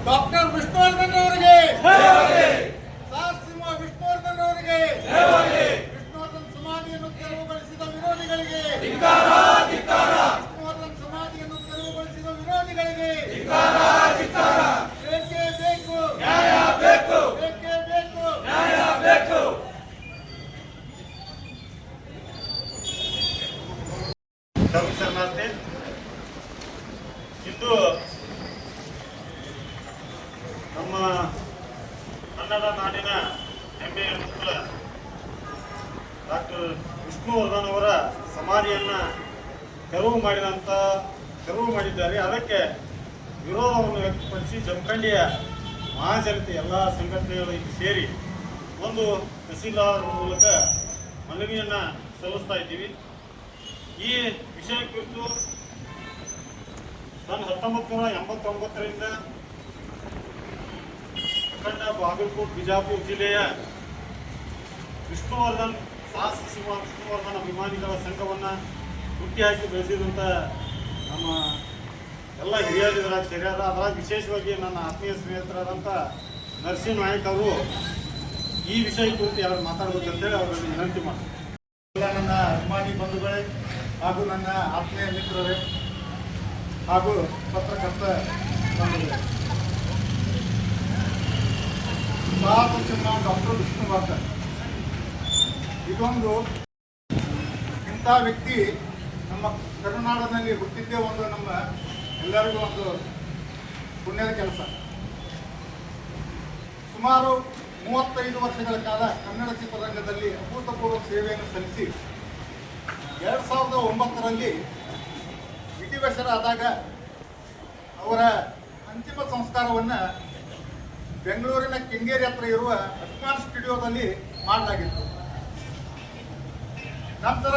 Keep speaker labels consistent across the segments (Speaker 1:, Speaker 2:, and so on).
Speaker 1: Doctor Vishnuvardhan ಅವರಿಗೆ, ಸಾಹಸಿಂಹ ವಿಷ್ಣುವರ್ಧನ್ ಅವರಿಗೆ, ವಿಷ್ಣುವರ್ಧನ್ ಸಮಾಧಿಯನ್ನು ತೆರವುಗೊಳಿಸಿದ ವಿರೋಧಿಗಳಿಗೆ, ವಿಷ್ಣುವರ್ಧನ್ ಸಮಾಧಿಯನ್ನು ತೆರವುಗೊಳಿಸಿದ ವಿರೋಧಿಗಳಿಗೆ ಬೇಕೇ ಬೇಕು, ನ್ಯಾಯ ಬೇಕು, ಬೇಕೇ ಬೇಕು, ನ್ಯಾಯ ಬೇಕು.
Speaker 2: ಇಂದು ನಮ್ಮ ಕನ್ನಡ ನಾಡಿನ ಹೆಮ್ಮೆಯ ಮುಖ ಡಾಕ್ಟರ್ ವಿಷ್ಣುವರ್ಧನ್ ಅವರ ಸಮಾಧಿಯನ್ನು ತೆರವು ಮಾಡಿದ್ದಾರೆ. ಅದಕ್ಕೆ ವಿರೋಧವನ್ನು ವ್ಯಕ್ತಪಡಿಸಿ ಜಮಖಂಡಿಯ ಮಹಾಜನತೆ ಎಲ್ಲ ಸಂಘಟನೆಗಳು ಸೇರಿ ಒಂದು ತಹಸೀಲ್ದಾರ್ ಮೂಲಕ ಮನವಿಯನ್ನು ಸಲ್ಲಿಸ್ತಾ ಇದ್ದೀವಿ. ಈ ವಿಷಯ ಕುರಿತು 1989ರಿಂದ ಅಖಂಡ ಬಾಗಲಕೋಟೆ ಬಿಜಾಪುರ ಜಿಲ್ಲೆಯ ವಿಷ್ಣುವರ್ಧನ್ ಸಾಹಸಿಂಹ ವಿಷ್ಣುವರ್ಧನ್ ಅಭಿಮಾನಿಗಳ ಸಂಘವನ್ನು ಹುಟ್ಟಿಹಾಕಿ ಬೆಳೆಸಿದಂಥ ನಮ್ಮ ಎಲ್ಲ ಹಿರಿಯರಾಗಿ ಸೇರಿಯಾರ. ಅದರಾಗ ವಿಶೇಷವಾಗಿ ನನ್ನ ಆತ್ಮೀಯ ಸ್ನೇಹಿತರಾದಂಥ ನರಸಿಂಹ ನಾಯಕ್ ಅವರು ಈ ವಿಷಯ ಕುರಿತು ಯಾರು ಮಾತಾಡಬೇಕಂತೇಳಿ ಅವರಲ್ಲಿ ವಿನಂತಿ ಮಾಡ್ತಾರೆ.
Speaker 1: ಎಲ್ಲ ನನ್ನ ಅಭಿಮಾನಿ ಬಂಧುಗಳೇ ಹಾಗೂ ನನ್ನ ಆತ್ಮೀಯ ಮಿತ್ರರೇ ಹಾಗೂ ಪತ್ರಕರ್ತ ಬಂಧುಗಳೇ, ಡಾಕ್ಟರ್ ವಿಷ್ಣುವರ್ಧನ್ ಇದೊಂದು ಇಂಥ ವ್ಯಕ್ತಿ ನಮ್ಮ ಕರುನಾಡಿನಲ್ಲಿ ಹುಟ್ಟಿದ್ದೇ ಒಂದು ನಮ್ಮ ಎಲ್ಲರಿಗೂ ಒಂದು ಪುಣ್ಯದ ಕೆಲಸ. ಸುಮಾರು 35 ವರ್ಷಗಳ ಕಾಲ ಕನ್ನಡ ಚಿತ್ರರಂಗದಲ್ಲಿ ಅಭೂತಪೂರ್ವ ಸೇವೆಯನ್ನು ಸಲ್ಲಿಸಿ 2009ರಲ್ಲಿ ವಿಧಿವಶರಾದಾಗ ಅವರ ಅಂತಿಮ ಸಂಸ್ಕಾರವನ್ನು ಬೆಂಗಳೂರಿನ ಕೆಂಗೇರಿ ಹತ್ರ ಇರುವ ಅಭಿಮಾನ್ ಸ್ಟುಡಿಯೋದಲ್ಲಿ ಮಾಡಲಾಗಿತ್ತು. ನಂತರ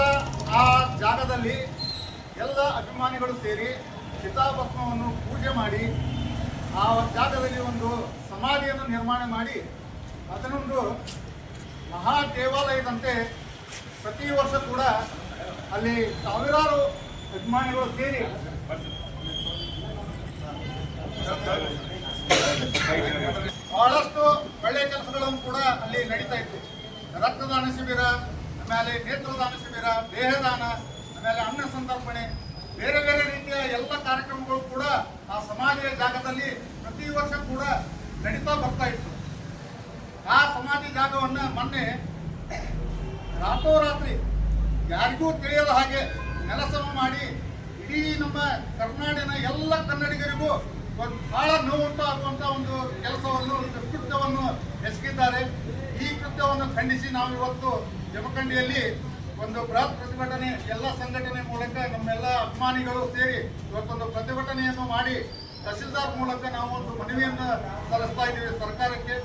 Speaker 1: ಆ ಜಾಗದಲ್ಲಿ ಎಲ್ಲ ಅಭಿಮಾನಿಗಳು ಸೇರಿ ಚಿತಾಭಸ್ಮವನ್ನು ಪೂಜೆ ಮಾಡಿ ಆ ಜಾಗದಲ್ಲಿ ಒಂದು ಸಮಾಧಿಯನ್ನು ನಿರ್ಮಾಣ ಮಾಡಿ ಅದನ್ನೊಂದು ಮಹಾ ದೇವಾಲಯದಂತೆ ಪ್ರತಿ ವರ್ಷ ಕೂಡ ಅಲ್ಲಿ ಸಾವಿರಾರು ಅಭಿಮಾನಿಗಳು ಸೇರಿ ಬಹಳಷ್ಟು ಒಳ್ಳೆಯ ಕೆಲಸಗಳನ್ನು ಕೂಡ ಅಲ್ಲಿ ನಡೀತಾ ಇತ್ತು. ರಕ್ತದಾನ ಶಿಬಿರ, ಆಮೇಲೆ ನೇತ್ರದಾನ ಶಿಬಿರ, ದೇಹದಾನ, ಆಮೇಲೆ ಅನ್ನ ಸಂತರ್ಪಣೆ, ಬೇರೆ ಬೇರೆ ರೀತಿಯ ಎಲ್ಲ ಕಾರ್ಯಕ್ರಮಗಳು ಕೂಡ ಆ ಸಮಾಧಿಯ ಜಾಗದಲ್ಲಿ ಪ್ರತಿ ವರ್ಷ ಕೂಡ ನಡೀತಾ ಬರ್ತಾ ಇತ್ತು. ಆ ಸಮಾಧಿ ಜಾಗವನ್ನು ಮೊನ್ನೆ ರಾತ್ರೋರಾತ್ರಿ ಯಾರಿಗೂ ತಿಳಿಯದ ಹಾಗೆ ನೆಲಸಮ ಮಾಡಿ ಇಡೀ ನಮ್ಮ ಕರ್ನಾಡಿನ ಎಲ್ಲ ಕನ್ನಡಿಗರಿಗೂ ಒಂದು ಬಹಳ ನೋವುಂಟು ಆಗುವಂಥ ಒಂದು ಕೆಲಸವನ್ನು, ಕೃತ್ಯವನ್ನು ಎಸಗಿದ್ದಾರೆ. ಈ ಕೃತ್ಯವನ್ನು ಖಂಡಿಸಿ ನಾವು ಇವತ್ತು ಜಮಖಂಡಿಯಲ್ಲಿ ಒಂದು ಬೃಹತ್ ಪ್ರತಿಭಟನೆ ಎಲ್ಲ ಸಂಘಟನೆ ಮೂಲಕ ನಮ್ಮೆಲ್ಲ ಅಭಿಮಾನಿಗಳು ಸೇರಿ ಇವತ್ತೊಂದು ಪ್ರತಿಭಟನೆಯನ್ನು ಮಾಡಿ ತಹಸೀಲ್ದಾರ್ ಮೂಲಕ ನಾವು ಒಂದು ಮನವಿಯನ್ನು ಸಲ್ಲಿಸ್ತಾ ಇದ್ದೀವಿ ಸರ್ಕಾರಕ್ಕೆ.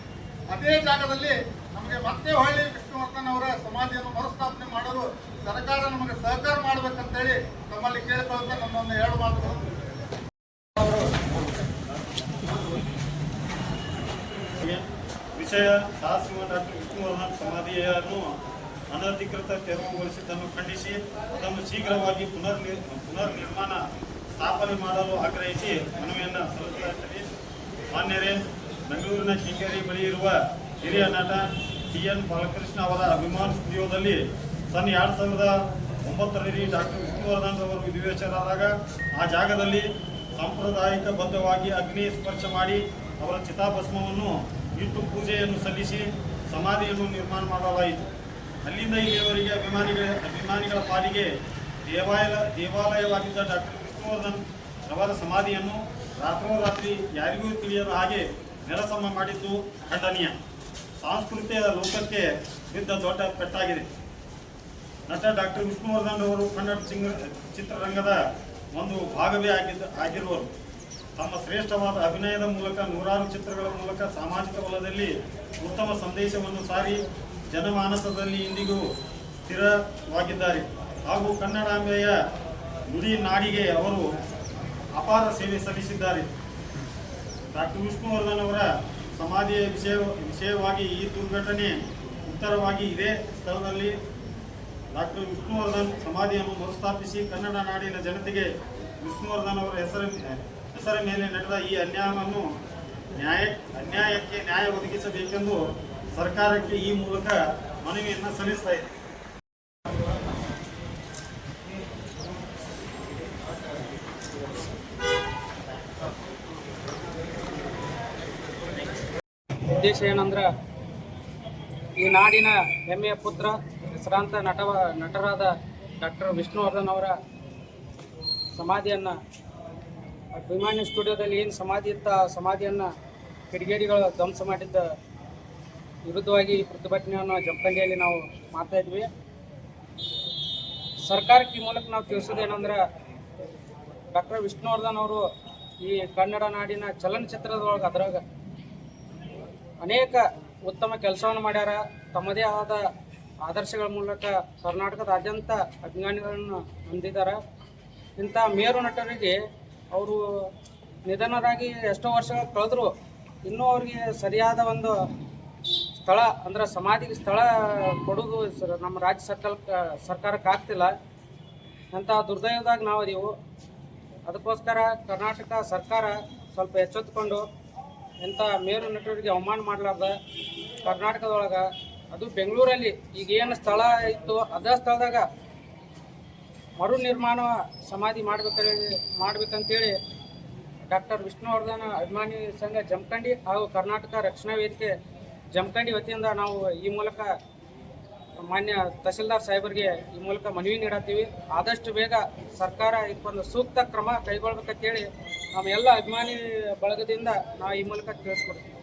Speaker 1: ಅದೇ ಜಾಗದಲ್ಲಿ ನಮಗೆ ಮತ್ತೆ ಹೊಳ್ಳಿ ವಿಷ್ಣುವರ್ಧನ್ ಅವರ ಸಮಾಧಿಯನ್ನು ಮರುಸ್ಥಾಪನೆ ಮಾಡಲು ಸರ್ಕಾರ ನಮಗೆ ಸಹಕಾರ ಮಾಡಬೇಕಂತೇಳಿ ನಮ್ಮಲ್ಲಿ ಕೇಳಿಕೊಳ್ಳುತ್ತಾ ನಮ್ಮ ಒಂದು 2 ಮಾತುಗಳು.
Speaker 2: ವಿಷಯ ಸಾಹಸಿಂಹ ಡಾಕ್ಟರ್ ವಿಷ್ಣುವರ್ಧನ್ ಸಮಾಧಿಯನ್ನು ಅನಧಿಕೃತ ತೆರವುಗೊಳಿಸಿದ್ದನ್ನು ಖಂಡಿಸಿ ಅದನ್ನು ಶೀಘ್ರವಾಗಿ ಪುನರ್ ನಿರ್ಮಾಣ ಸ್ಥಾಪನೆ ಮಾಡಲು ಆಗ್ರಹಿಸಿ ಮನವಿಯನ್ನು ಸಲ್ಲಿಸ್ತಾ ಇದ್ದೀವಿ. ಮಾನ್ಯರೇ, ಬೆಂಗಳೂರಿನ ಕೆಂಗೇರಿ ಬಳಿ ಇರುವ ಹಿರಿಯ ನಟ TN ಬಾಲಕೃಷ್ಣ ಅವರ ಅಭಿಮಾನ್ ಸ್ಟುಡಿಯೋದಲ್ಲಿ 2009ರಲ್ಲಿ ಡಾಕ್ಟರ್ ವಿಷ್ಣುವರ್ಧನ್ ಅವರು ವಿಧಿವಶರಾದಾಗ ಆ ಜಾಗದಲ್ಲಿ ಸಾಂಪ್ರದಾಯಿಕ ಬದ್ಧವಾಗಿ ಅಗ್ನಿ ಸ್ಪರ್ಶ ಮಾಡಿ ಅವರ ಚಿತಾಭಸ್ಮವನ್ನು ಇಟ್ಟು ಪೂಜೆಯನ್ನು ಸಲ್ಲಿಸಿ ಸಮಾಧಿಯನ್ನು ನಿರ್ಮಾಣ ಮಾಡಲಾಯಿತು. ಅಲ್ಲಿಂದ ಇಲ್ಲಿಯವರೆಗೆ ಅಭಿಮಾನಿಗಳ ಪಾಲಿಗೆ ದೇವಾಲಯವಾಗಿದ್ದ ಡಾಕ್ಟರ್ ವಿಷ್ಣುವರ್ಧನ್ ಅವರ ಸಮಾಧಿಯನ್ನು ರಾತ್ರೋರಾತ್ರಿ ಯಾರಿಗೂ ತಿಳಿಯದ ಹಾಗೆ ನೆಲಸಮ ಮಾಡಿದ್ದು ಖಂಡನೀಯ. ಸಾಂಸ್ಕೃತಿಕ ಲೋಕಕ್ಕೆ ಬಿದ್ದ ದೊಡ್ಡ ಪೆಟ್ಟಾಗಿದೆ. ನಟ ಡಾಕ್ಟರ್ ವಿಷ್ಣುವರ್ಧನ್ ಅವರು ಕನ್ನಡ ಚಿತ್ರರಂಗದ ಒಂದು ಭಾಗವೇ ಆಗಿರುವರು. ತಮ್ಮ ಶ್ರೇಷ್ಠವಾದ ಅಭಿನಯದ ಮೂಲಕ ನೂರಾರು ಚಿತ್ರಗಳ ಮೂಲಕ ಸಾಮಾಜಿಕ ವಲಯದಲ್ಲಿ ಉತ್ತಮ ಸಂದೇಶವನ್ನು ಸಾರಿ ಜನಮಾನಸದಲ್ಲಿ ಇಂದಿಗೂ ಸ್ಥಿರವಾಗಿದ್ದಾರೆ ಹಾಗೂ ಕನ್ನಡಾಂಬೆಯ ನುಡಿ ನಾಡಿಗೆ ಅವರು ಅಪಾರ ಸೇವೆ ಸಲ್ಲಿಸಿದ್ದಾರೆ. ಡಾಕ್ಟರ್ ವಿಷ್ಣುವರ್ಧನ್ ಅವರ ಸಮಾಧಿಯ ವಿಷಯವಾಗಿ ಈ ದುರ್ಘಟನೆ ಉತ್ತರವಾಗಿ ಇದೇ ಸ್ಥಳದಲ್ಲಿ ಡಾಕ್ಟರ್ ವಿಷ್ಣುವರ್ಧನ್ ಸಮಾಧಿಯನ್ನು ಮರುಸ್ಥಾಪಿಸಿ ಕನ್ನಡ ನಾಡಿನ ಜನತೆಗೆ ವಿಷ್ಣುವರ್ಧನ್ ಅವರ ಹೆಸರ ಮೇಲೆ ನಡೆದ ಈ ಅನ್ಯಾಯಕ್ಕೆ ನ್ಯಾಯ ಒದಗಿಸಬೇಕೆಂದು ಸರ್ಕಾರಕ್ಕೆ ಈ ಮೂಲಕ ಮನವಿಯನ್ನು ಸಲ್ಲಿಸ್ತಾ ಇದೆ.
Speaker 3: ಉದ್ದೇಶ ಏನಂದ್ರೆ ಈ ನಾಡಿನ ಹೆಮ್ಮೆಯ ಪುತ್ರ ಹೆಸರಾಂತ ನಟರಾದ ಡಾಕ್ಟರ್ ವಿಷ್ಣುವರ್ಧನ್ ಅವರ ಸಮಾಧಿಯನ್ನು ಅಭಿಮಾನಿ ಸ್ಟುಡಿಯೋದಲ್ಲಿ ಏನು ಸಮಾಧಿ ಇತ್ತ ಆ ಸಮಾಧಿಯನ್ನು ಕಿಡಿಗೇಡಿಗಳು ಧ್ವಂಸ ಮಾಡಿದ್ದ ವಿರುದ್ಧವಾಗಿ ಪ್ರತಿಭಟನೆಯನ್ನು ಜಮಖಂಡಿಯಲ್ಲಿ ನಾವು ಮಾಡ್ತಾ ಇದ್ವಿ. ಸರ್ಕಾರಕ್ಕೆ ಈ ಮೂಲಕ ನಾವು ತಿಳಿಸೋದೇನೆಂದ್ರೆ ಡಾಕ್ಟರ್ ವಿಷ್ಣುವರ್ಧನ್ ಅವರು ಈ ಕನ್ನಡ ನಾಡಿನ ಚಲನಚಿತ್ರದೊಳಗೆ ಅದ್ರಾಗ ಅನೇಕ ಉತ್ತಮ ಕೆಲಸವನ್ನು ಮಾಡ್ಯಾರ. ತಮ್ಮದೇ ಆದ ಆದರ್ಶಗಳ ಮೂಲಕ ಕರ್ನಾಟಕದಾದ್ಯಂತ ಅಭಿಮಾನಿಗಳನ್ನು ಹೊಂದಿದ್ದಾರೆ. ಇಂಥ ಮೇರು ನಟರಿಗೆ ಅವರು ನಿಧನರಾಗಿ ಎಷ್ಟೋ ವರ್ಷಗಳು ಕಳೆದ್ರು ಇನ್ನೂ ಅವ್ರಿಗೆ ಸರಿಯಾದ ಒಂದು ಸ್ಥಳ ಅಂದ್ರೆ ಸಮಾಧಿಗೆ ಸ್ಥಳ ಕೊಡೋದು ನಮ್ಮ ರಾಜ್ಯ ಸರ್ಕಾರಕ್ಕೆ ಆಗ್ತಿಲ್ಲ. ಅಂಥ ದುರ್ದೈವದಾಗ ನಾವು ಅದೀವು. ಅದಕ್ಕೋಸ್ಕರ ಕರ್ನಾಟಕ ಸರ್ಕಾರ ಸ್ವಲ್ಪ ಎಚ್ಚೆತ್ತುಕೊಂಡು ಇಂಥ ಮೇರು ನಟರಿಗೆ ಅವಮಾನ ಮಾಡಲಾರ್ದ ಕರ್ನಾಟಕದೊಳಗೆ ಅದು ಬೆಂಗಳೂರಲ್ಲಿ ಈಗ ಏನು ಸ್ಥಳ ಇತ್ತು ಅದೇ ಸ್ಥಳದಾಗ ಮರು ನಿರ್ಮಾಣ ಸಮಾಧಿ ಮಾಡ್ಬೇಕಂತೇಳಿ ಡಾಕ್ಟರ್ ವಿಷ್ಣುವರ್ಧನ್ ಅಭಿಮಾನಿ ಸಂಘ ಜಮಖಂಡಿ ಹಾಗೂ ಕರ್ನಾಟಕ ರಕ್ಷಣಾ ವೇದಿಕೆ ಜಮಖಂಡಿ ವತಿಯಿಂದ ನಾವು ಈ ಮೂಲಕ ಮಾನ್ಯ ತಹಸೀಲ್ದಾರ್ ಸಾಹೇಬರಿಗೆ ಈ ಮೂಲಕ ಮನವಿ ನೀಡತ್ತೀವಿ. ಆದಷ್ಟು ಬೇಗ ಸರ್ಕಾರ ಇದಕ್ಕೊಂದು ಸೂಕ್ತ ಕ್ರಮ ಕೈಗೊಳ್ಬೇಕಂತೇಳಿ ನಮ್ಮ ಎಲ್ಲ ಅಭಿಮಾನಿ ಬಳಗದಿಂದ ನಾವು ಈ ಮೂಲಕ ತಿಳಿಸ್ಕೊಡ್ತೀವಿ.